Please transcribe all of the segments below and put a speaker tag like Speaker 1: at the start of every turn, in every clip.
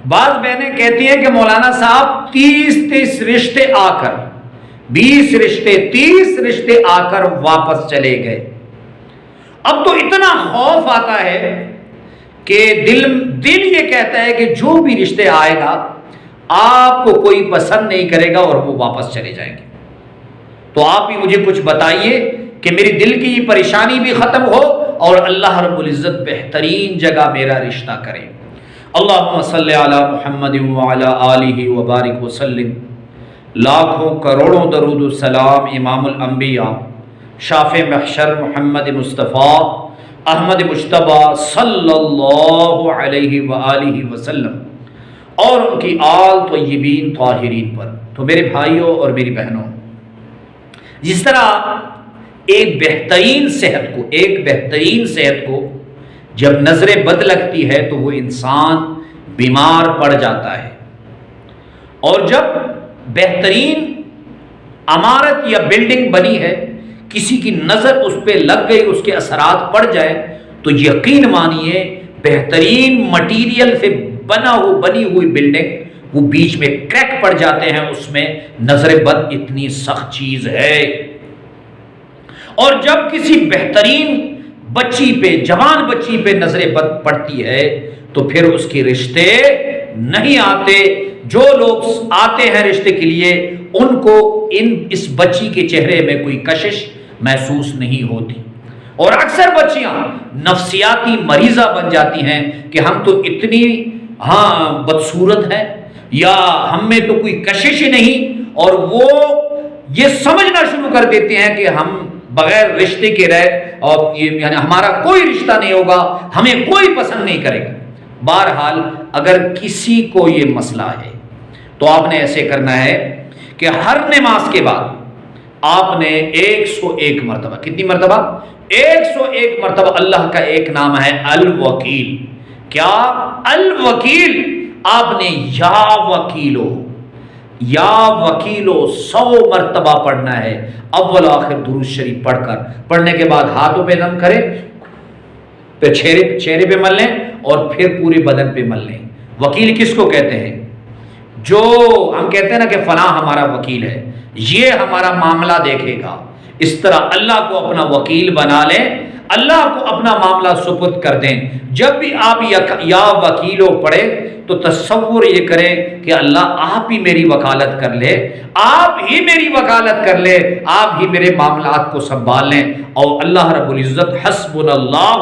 Speaker 1: بعض بہنیں کہتی ہیں کہ مولانا صاحب 30 رشتے آ کر 20 رشتے 30 رشتے آ کر واپس چلے گئے. اب تو اتنا خوف آتا ہے کہ دل یہ کہتا ہے کہ جو بھی رشتے آئے گا آپ کو کوئی پسند نہیں کرے گا اور وہ واپس چلے جائیں گے. تو آپ ہی مجھے کچھ بتائیے کہ میری دل کی یہ پریشانی بھی ختم ہو اور اللہ رب العزت بہترین جگہ میرا رشتہ کرے. اللہم صلی علی محمد وعلی آلہ وبارک وسلم. لاکھوں کروڑوں درود و سلام امام الانبیاء شافع محشر محمد مصطفیٰ احمد مجتبیٰ صلی اللہ علیہ وآلہ وسلم اور ان کی آل طیبین طاہرین پر. تو میرے بھائیوں اور میری بہنوں، جس طرح ایک بہترین صحت کو جب نظر بد لگتی ہے تو وہ انسان بیمار پڑ جاتا ہے، اور جب بہترین عمارت یا بلڈنگ بنی ہے کسی کی نظر اس پہ لگ گئی، اس کے اثرات پڑ جائے تو یقین مانیے بہترین مٹیریل سے بنی ہوئی بلڈنگ وہ بیچ میں کریک پڑ جاتے ہیں. اس میں نظر بد اتنی سخت چیز ہے. اور جب کسی بہترین بچی پہ، جوان بچی پہ نظر بد پڑتی ہے تو پھر اس کے رشتے نہیں آتے. جو لوگ آتے ہیں رشتے کے لیے ان کو اس بچی کے چہرے میں کوئی کشش محسوس نہیں ہوتی. اور اکثر بچیاں نفسیاتی مریضہ بن جاتی ہیں کہ ہم تو اتنی بدصورت ہیں یا ہم میں تو کوئی کشش ہی نہیں، اور وہ یہ سمجھنا شروع کر دیتے ہیں کہ ہم بغیر رشتے کے رہ اور یعنی ہمارا کوئی رشتہ نہیں ہوگا، ہمیں کوئی پسند نہیں کرے گا. بہرحال اگر کسی کو یہ مسئلہ ہے تو آپ نے ایسے کرنا ہے کہ ہر نماز کے بعد آپ نے 101 مرتبہ، کتنی مرتبہ؟ 101 مرتبہ اللہ کا ایک نام ہے الوکیل. کیا؟ الوکیل. آپ نے یا وکیلو 100 مرتبہ پڑھنا ہے. اول آخر درود شریف پڑھنے کے بعد ہاتھوں پہ دم کریں، پھر چہرے پہ مل لیں اور پھر پورے بدن پہ مل لیں. وکیل کس کو کہتے ہیں؟ جو ہم کہتے ہیں نا کہ فلاں ہمارا وکیل ہے، یہ ہمارا معاملہ دیکھے گا. اس طرح اللہ کو اپنا وکیل بنا لیں، اللہ کو اپنا معاملہ سپرد کر دیں. جب بھی آپ یا وکیلو پڑھے تو تصور یہ کریں کہ اللہ آپ ہی میری وکالت کر لے، آپ ہی میری وکالت کر لے، آپ ہی میرے معاملات کو سنبھال لیں. اور اللہ رب العزت حسبنا اللہ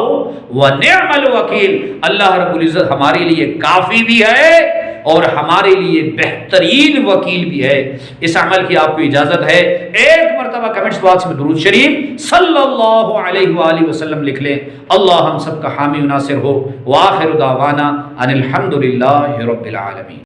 Speaker 1: و نعم الوکیل، اللہ رب العزت ہمارے لیے کافی بھی ہے اور ہمارے لیے بہترین وکیل بھی ہے. اس عمل کی آپ کو اجازت ہے. ایک مرتبہ کمنٹس باکس میں درود شریف صلی اللہ علیہ وآلہ وسلم لکھ لیں. اللہ ہم سب کا حامی و ناصر ہو. وآخر دعوانا ان الحمد للہ رب العالمین.